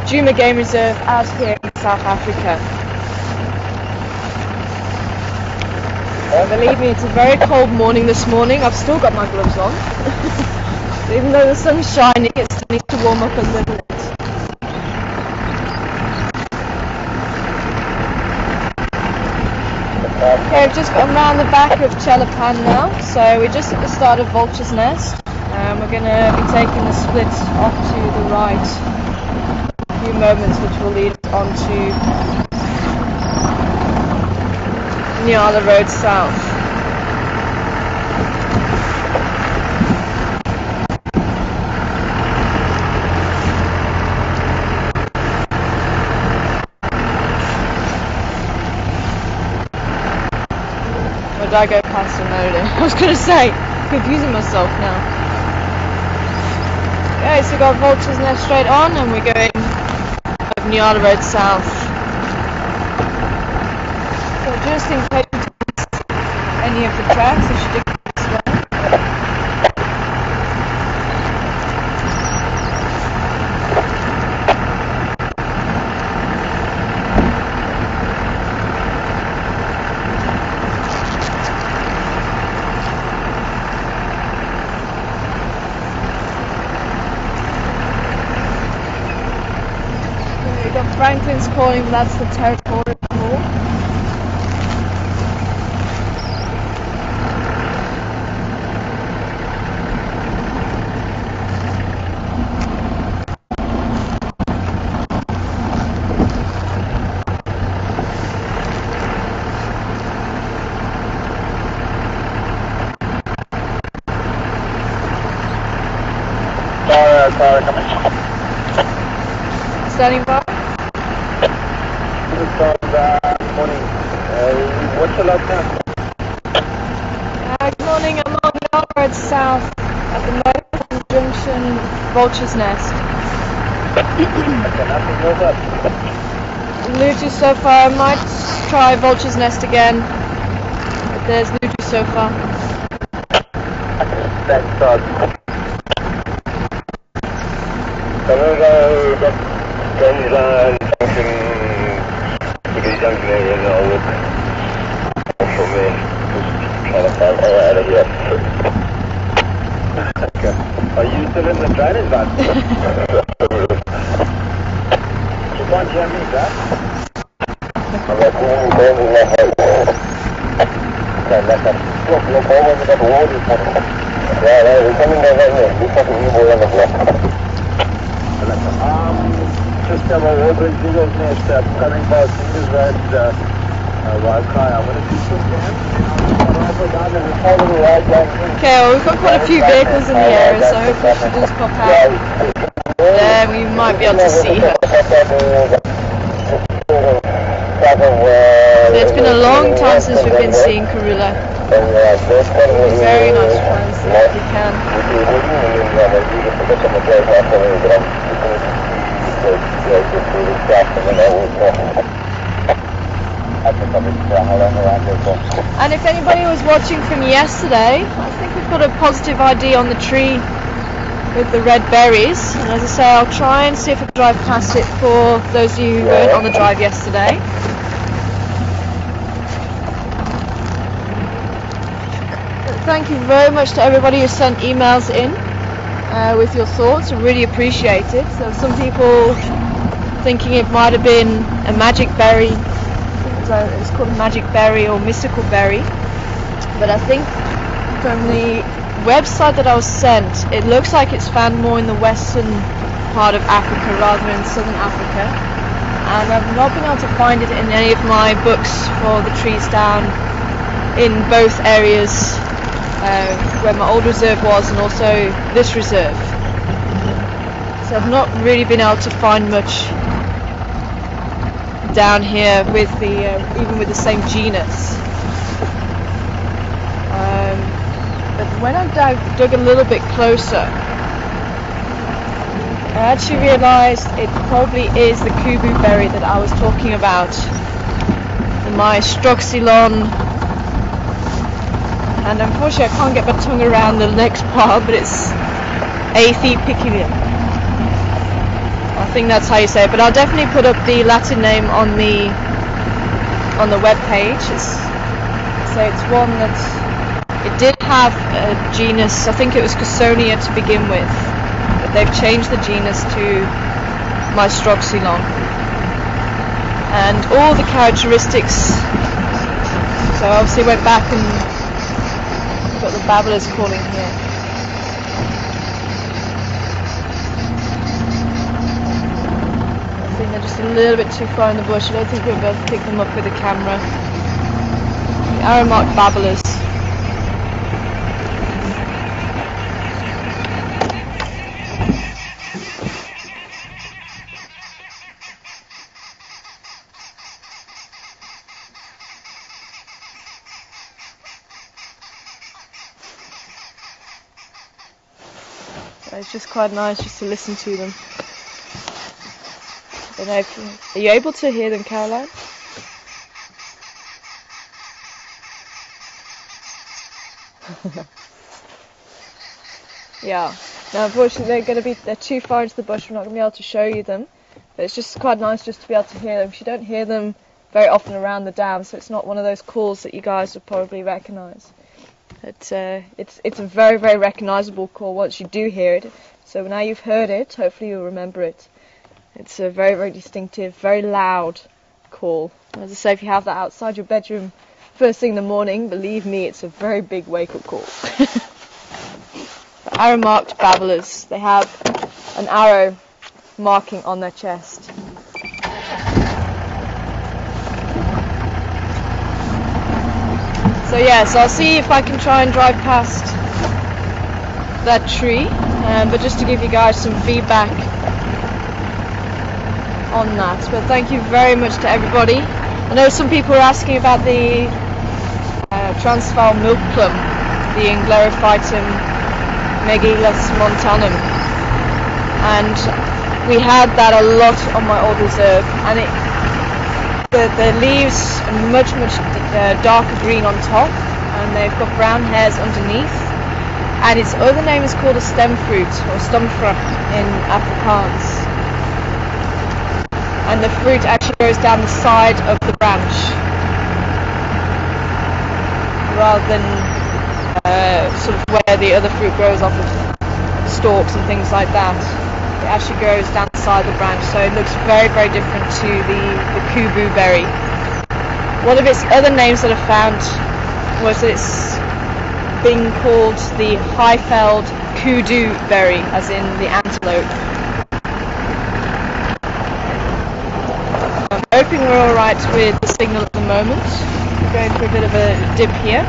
Djuma Game Reserve out here in South Africa. Believe me, it's a very cold morning this morning. I've still got my gloves on. Even though the sun's shining, it still needs to warm up a little bit. Okay, we've just got around the back of Chelapan now, so we're just at the start of Vulture's Nest. We're going to be taking the split off to the right in a few moments, which will lead us on to Nyala Road South. Or did I go past another? I was going to say, confusing myself now. Okay, so we've got Vulture's Nest straight on and we're going up Nyala Road South. Just in case you missed any of the tracks, you should dig this way. So we've got Franklin's calling, that's the territorial call. Car coming. Standing by. Good morning. What's the last time? Good morning, I'm on the Yala Road South at the moment, junction Vulture's Nest. Okay, nothing goes up. Lutu so far, I might try Vulture's Nest again, but there's Lutu so far. Thanks, Todd. So we'll go up Grangeland Junction, Piccadilly Junction area and I'll look from there. Just trying to find all out of here. Okay. Are you still in the training van? You can't hear me, Brad? I'm like, going left. Okay, left. Look, over, we got the wall in front of us. Yeah, we're coming down right here. We're fucking evil on the block. Just have a Warbridge Eagle's Nest coming past English Road, Wildcry. I'm going to do some Okay, well we've got quite a few vehicles in the area, so hopefully she does pop out. Then we might be able to see her. It's been a long time since we've been seeing Karula. It'd be very nice to try and see if we can. And if anybody was watching from yesterday, I think we've got a positive ID on the tree with the red berries. And as I say, I'll try and see if I can drive past it for those of you who weren't on the drive yesterday. Thank you very much to everybody who sent emails in. with your thoughts. I really appreciate it. So some people thinking it might have been a magic berry, it's called a magic berry or mystical berry, but I think from the website that I was sent, it looks like it's found more in the western part of Africa rather than southern Africa, and I've not been able to find it in any of my books for the trees down in both areas where my old reserve was and also this reserve. So I've not really been able to find much down here with the even with the same genus. But when I dug a little bit closer, I actually realised it probably is the kubu berry that I was talking about. My stroxylon, and unfortunately I can't get my tongue around the next part, but it's Aethiopicalia. I think that's how you say it, but I'll definitely put up the Latin name on the web page. It's one that it did have a genus, I think it was Cussonia to begin with, but they've changed the genus to my stroxylon. And all the characteristics, so I obviously went back and got the babblers calling here. I think they're just a little bit too far in the bush. I don't think we'll be able to pick them up with the camera. The arrow marked babblers. It's just quite nice just to listen to them. I don't know are you able to hear them, Caroline? Yeah. Now unfortunately they're too far into the bush, we're not going to be able to show you them. But it's just quite nice just to be able to hear them. You don't hear them very often around the dam, so it's not one of those calls that you guys would probably recognise. It's a very, very recognisable call once you do hear it. So now you've heard it, hopefully you'll remember it. It's a very, very distinctive, very loud call. As I say, if you have that outside your bedroom first thing in the morning, believe me, it's a very big wake-up call. The arrow marked babblers. They have an arrow marking on their chest. So yes, I'll see if I can try and drive past that tree, but just to give you guys some feedback on that. But thank you very much to everybody. I know some people are asking about the Transvaal milk plum, the Englerophytum Megillus montanum, and we had that a lot on my old reserve, and the leaves are much darker green on top, and they've got brown hairs underneath, and its other name is called a stem fruit or stumfra in Afrikaans, and the fruit actually goes down the side of the branch rather than sort of where the other fruit grows off of stalks and things like that. It actually goes down the side of the branch, so it looks very, very different to the kubu berry. One of its other names that I found was that it's being called the Highveld kudu berry, as in the antelope. I'm hoping we're alright with the signal at the moment. We're going through a bit of a dip here.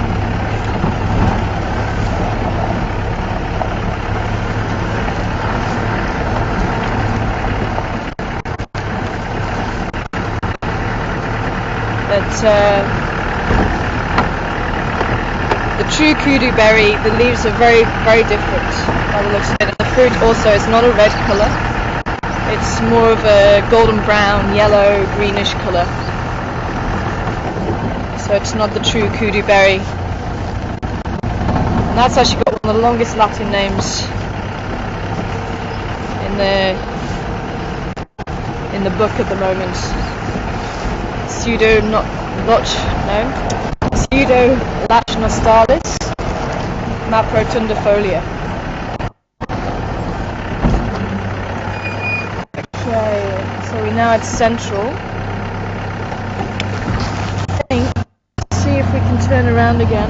The true kudu berry, the leaves are very, very different by the looks of it. And the fruit also is not a red colour. It's more of a golden brown, yellow, greenish colour. So it's not the true kudu berry. And that's actually got one of the longest Latin names in the book at the moment. Pseudo-Lachnostalis maprotundifolia. now it's central. See if we can turn around again.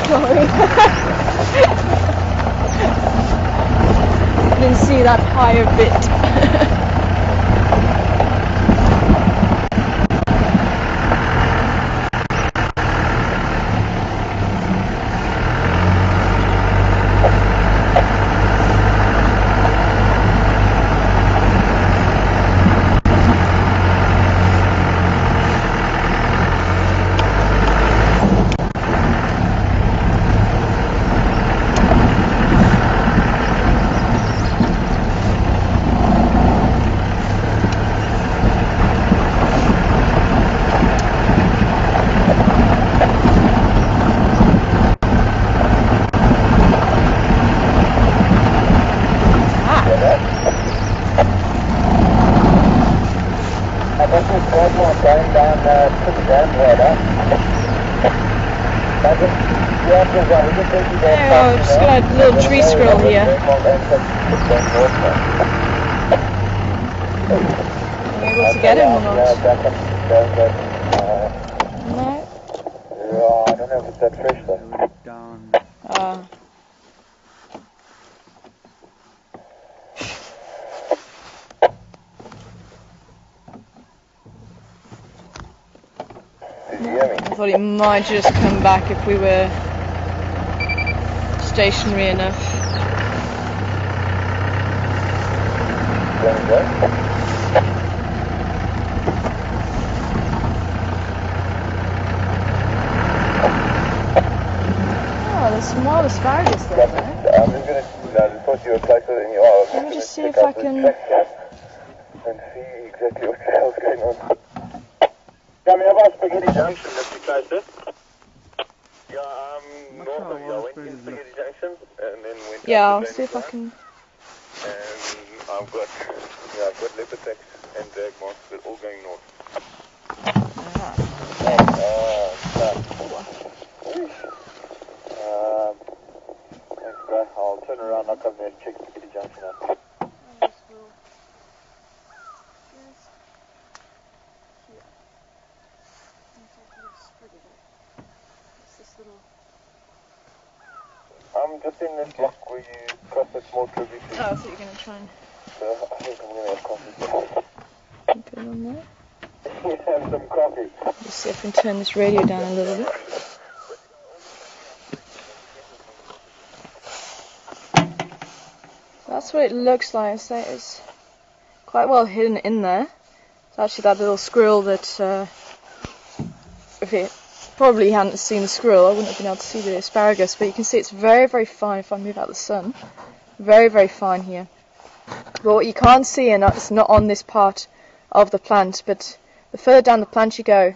Sorry. Didn't see that higher bit. Going down to the dam water. Oh, just got a little tree squirrel here. Are you able to get him or not? No? Yeah, I don't know if it's that fresh though. Down. Did you hear me? I thought it might just come back if we were stationary enough. There we go. Oh, there's some wild asparagus there, though. I'm just going to put you closer than you are. Let me just see if I can... And see exactly what the hell's going on. Coming up on Spaghetti Junction, let's be closer. Yeah, north of you. I went to Spaghetti Junction and then went Yeah, up I'll to see if I can... And I've got leopard tracks and drag marks, but all going north. Thanks, bro. I'll turn around, I'll come there and check Spaghetti Junction out. I'm just in this block where you cross the small tributary. Oh, so you're going to try and So I think I'm going to have coffee. put it on there? Have some coffee. Just see if I can turn this radio down a little bit. So that's what it looks like. I say it's quite well hidden in there. It's actually that little squirrel that, if it probably hadn't seen the squirrel, I wouldn't have been able to see the asparagus, but you can see it's very, very fine if I move out the sun. Very, very fine here. But what you can't see, and it's not on this part of the plant, but the further down the plant you go,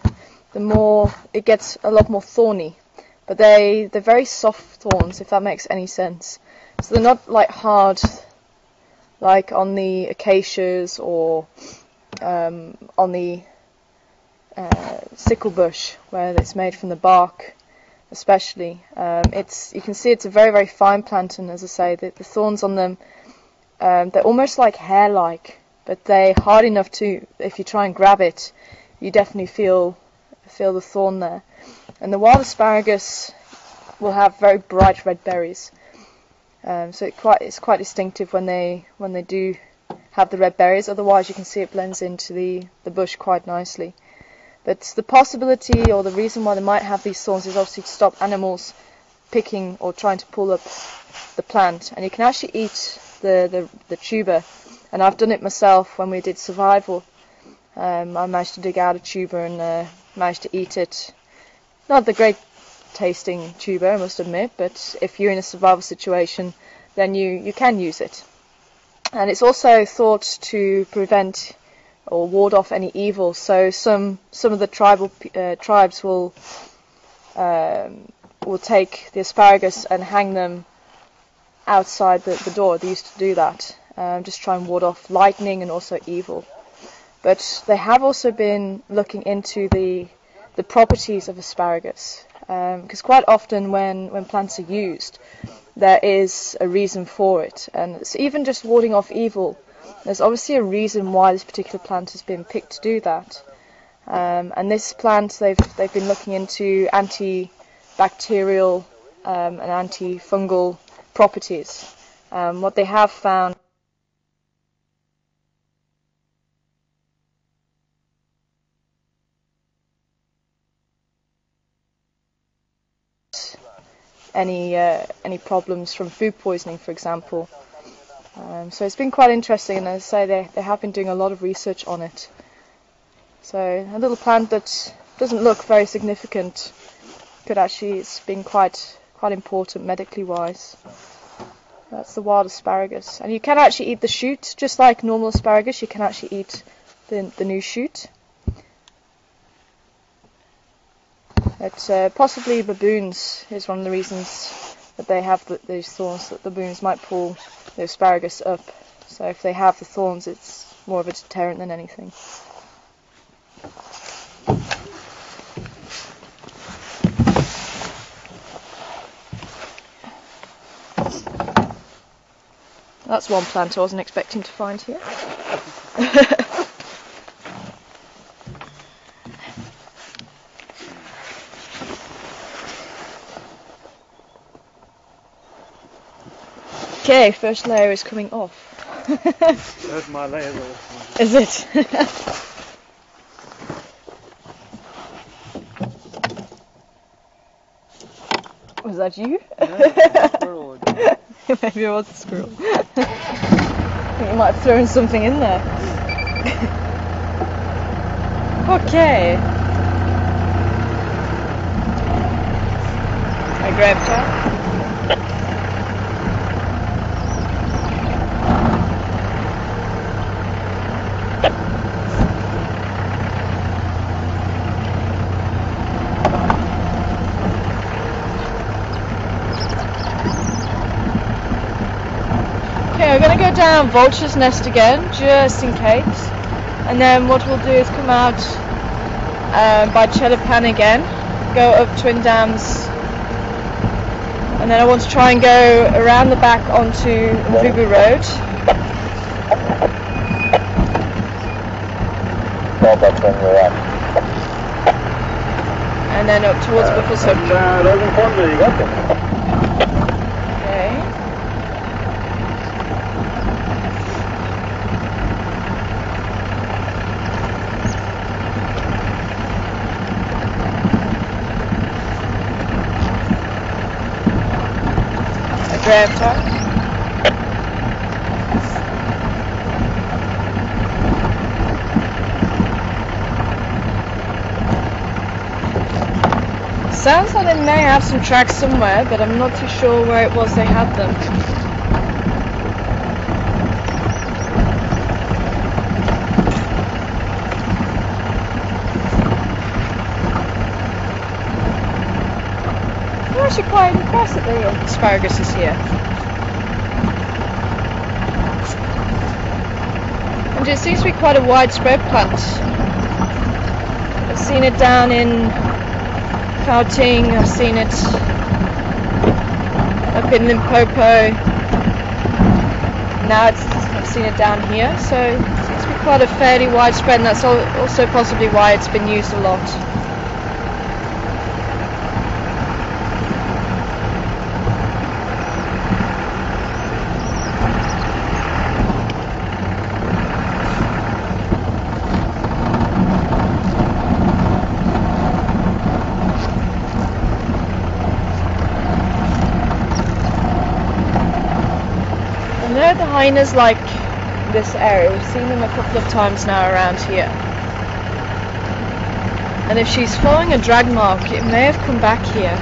the more it gets a lot more thorny. But they're very soft thorns, if that makes any sense. So they're not like hard, like on the acacias or on the sickle bush, where it's made from the bark, especially. You can see it's a very, very fine plant, and as I say, the thorns on them, they're almost like hair-like, but they're hard enough to, if you try and grab it, you definitely feel the thorn there. And the wild asparagus will have very bright red berries, so it's quite distinctive when they do have the red berries. Otherwise, you can see it blends into the bush quite nicely. But the possibility or the reason why they might have these thorns is obviously to stop animals picking or trying to pull up the plant. And you can actually eat the tuber. And I've done it myself when we did survival. I managed to dig out a tuber and managed to eat it. Not the great tasting tuber, I must admit, but if you're in a survival situation, then you can use it. And it's also thought to prevent or ward off any evil. So some of the tribes will take the asparagus and hang them outside the door. They used to do that, just try and ward off lightning and also evil. But they have also been looking into the properties of asparagus, because quite often when plants are used, there is a reason for it, and it's even just warding off evil. There's obviously a reason why this particular plant has been picked to do that. And this plant, they've been looking into antibacterial and antifungal properties. What they have found any problems from food poisoning, for example. So it's been quite interesting, and as I say, they have been doing a lot of research on it. So a little plant that doesn't look very significant could actually, it's been quite important medically wise. That's the wild asparagus, and you can actually eat the shoot, just like normal asparagus. You can actually eat the new shoot. But possibly baboons is one of the reasons that they have these thorns, that the baboons might pull the asparagus up. So if they have the thorns, it's more of a deterrent than anything. That's one plant I wasn't expecting to find here. Okay, first layer is coming off. That's my layer though. Is it? Was that you? Yeah, squirrel. Maybe it was a squirrel. I think you might have thrown something in there. Okay. I grabbed her. Okay, we're going to go down Vulture's Nest again, just in case. And then what we'll do is come out by Chelapan again, go up Twin Dams, and then I want to try and go around the back onto Vubu Road. And then up towards Buckles Hook. Okay. I grabbed her. Sounds like they may have some tracks somewhere, but I'm not too sure where it was they had them. I'm actually quite impressed that the asparagus is here. And it seems to be quite a widespread plant. I've seen it down in Gauteng, I've seen it up in Limpopo, now I've seen it down here, so it seems to be quite a fairly widespread, and that's also possibly why it's been used a lot. The hyenas like this area. We've seen them a couple of times now around here. And if she's following a drag mark, it may have come back here.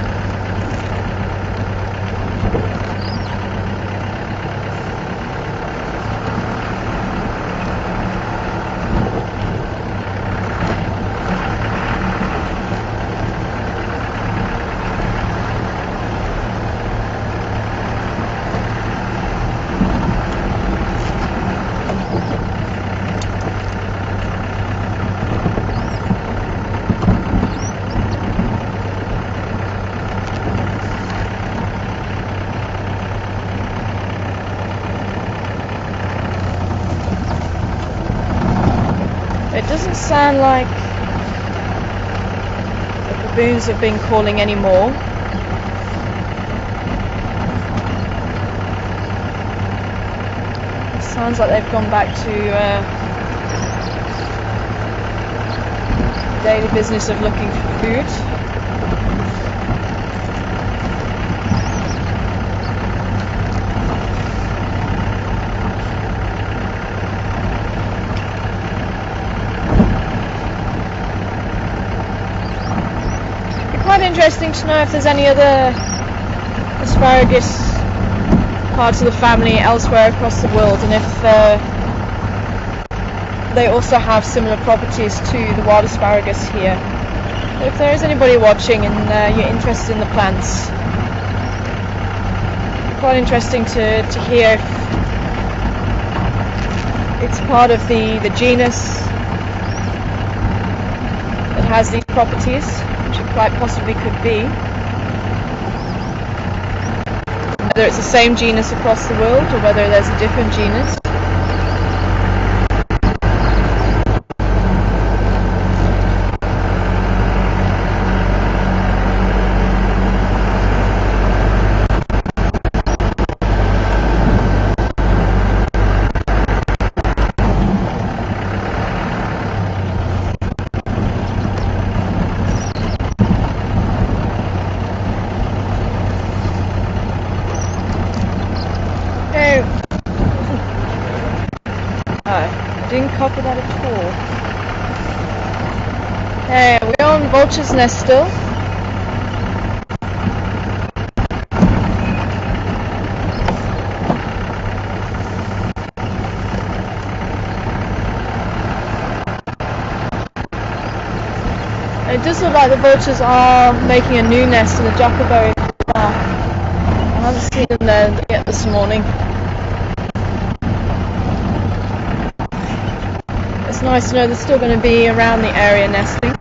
it doesn't sound like the baboons have been calling anymore. It sounds like they've gone back to daily business of looking for food. Quite interesting to know if there's any other asparagus parts of the family elsewhere across the world, and if they also have similar properties to the wild asparagus here. If there is anybody watching and you're interested in the plants, quite interesting to hear if it's part of the genus that has these properties, which it quite possibly could be. Whether it's the same genus across the world or whether there's a different genus. Didn't copy that at all. Hey, we're on Vulture's Nest still. It does look like the vultures are making a new nest in the Jackaberry. I haven't seen them there yet this morning. It's nice to know they're still going to be around the area nesting.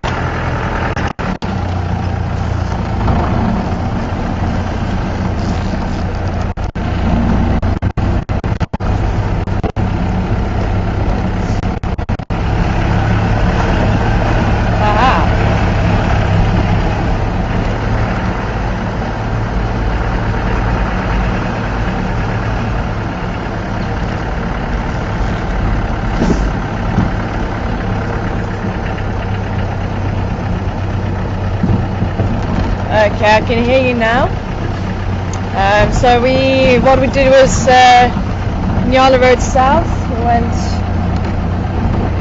Okay, I can hear you now. So what we did was Nyala Road South. We went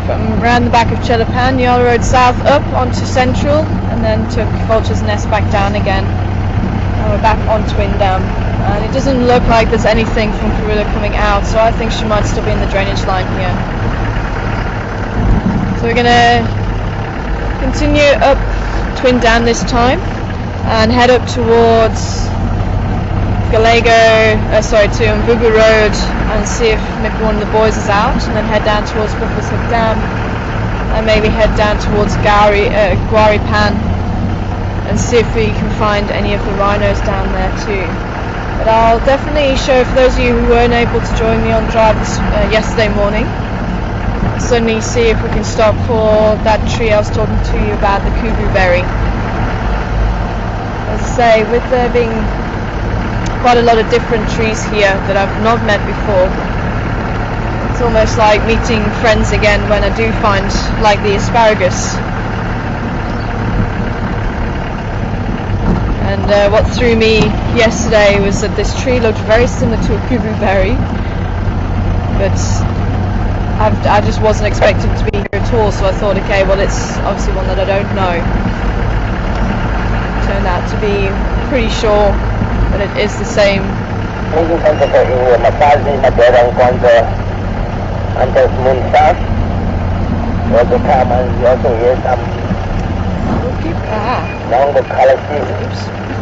from around the back of Chelapan, Nyala Road South up onto Central, and then took Vulture's Nest back down again. And we're back on Twin Dam. And it doesn't look like there's anything from Karula coming out, so I think she might still be in the drainage line here. So we're gonna continue up Twin Dam this time and head up towards to Mvubu Road and see if maybe one of the boys is out, and then head down towards Buffalo's Hook Dam and maybe head down towards Gwari Pan and see if we can find any of the rhinos down there too. But I'll definitely show, for those of you who weren't able to join me on drive yesterday morning, I'll certainly see if we can stop for that tree I was talking to you about, the kubu berry. As I say, with there being quite a lot of different trees here that I've not met before, it's almost like meeting friends again when I do find, like, the asparagus. And what threw me yesterday was that this tree looked very similar to a kubu berry, but I just wasn't expecting to be here at all, so I thought, okay, well, it's obviously one that I don't know. Turned out to be pretty sure that it is the same.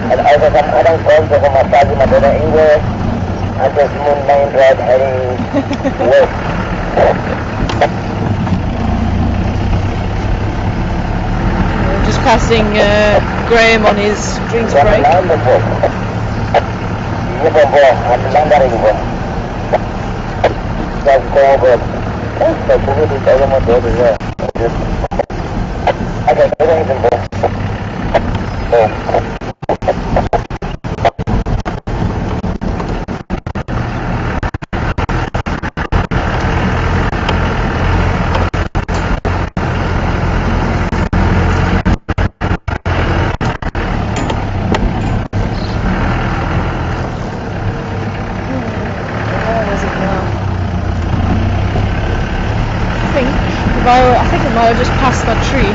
And also some other calls of massage Madonna English and this Moon Main Road heading west. Just passing Graham on his drinks break. Just go over. Okay, everything's in board. I think it might have just passed that tree.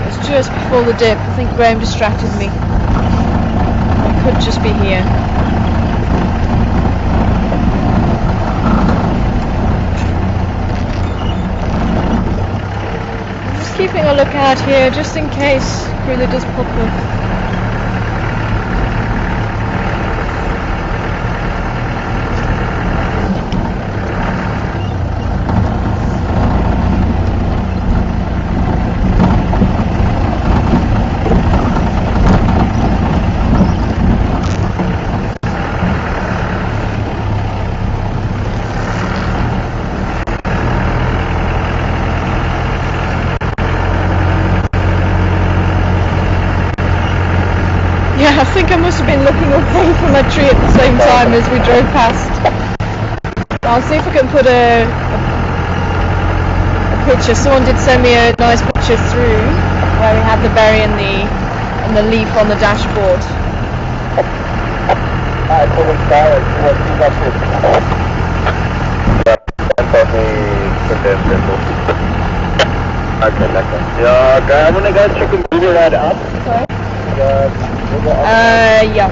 It's just before the dip. I think Graham distracted me. It could just be here. I'm just keeping a lookout here just in case Cruiser does pop up. Yeah, I think I must have been looking away from that tree at the same time as we drove past. I'll see if I can put a picture. Someone did send me a nice picture through where we had the berry and the leaf on the dashboard. Yeah, okay, I'm gonna go check and figure that out. Sorry? Yeah.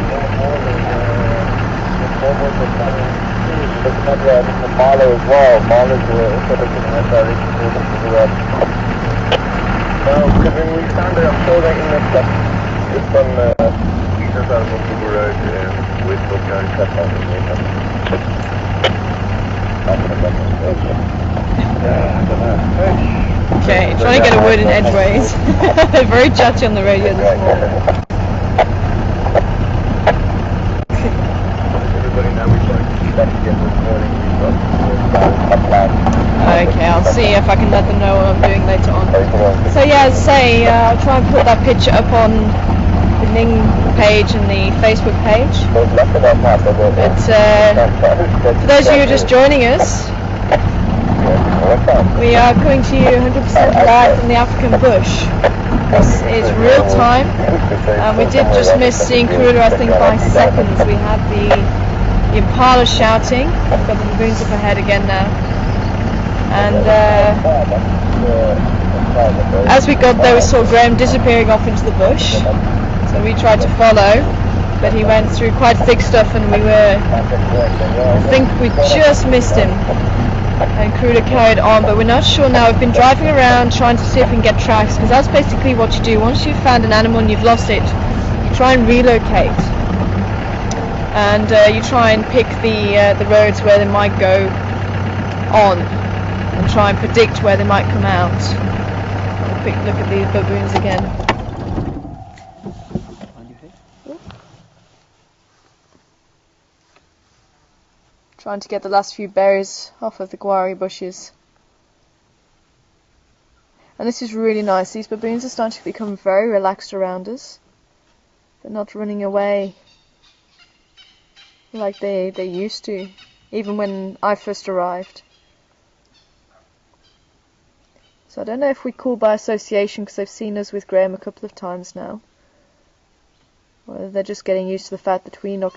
Marlow as well. Marlow's also looking at that direction to that. Because when we found it, I'm sure they're in the stuff just on just out of Vancouver Road and West Brook County Cut Line. Yeah, I don't know. Okay, trying to get a word in edgeways. Very judgy on the radio this morning. Okay, I'll see if I can let them know what I'm doing later on. So yeah, as I say, I'll try and put that picture up on the Ning page and the Facebook page. But for those of you who are just joining us, we are coming to you 100% live from the African bush. This is real time. We did just miss seeing Karula, I think, by seconds. We had the impala shouting. We've got the baboons up ahead again now. And as we got there, we saw Graham disappearing off into the bush. So we tried to follow, but he went through quite thick stuff, and I think we just missed him. And Karula carried on, but we're not sure now. We've been driving around trying to see if we can get tracks, because that's basically what you do. Once you've found an animal and you've lost it, you try and relocate. And you try and pick the roads where they might go on, and try and predict where they might come out. Have a quick look at these baboons again. Trying to get the last few berries off of the guari bushes. And this is really nice. These baboons are starting to become very relaxed around us. They're not running away like they used to, even when I first arrived. So I don't know if we call by association because they've seen us with Graham a couple of times now, or they're just getting used to the fact that we're not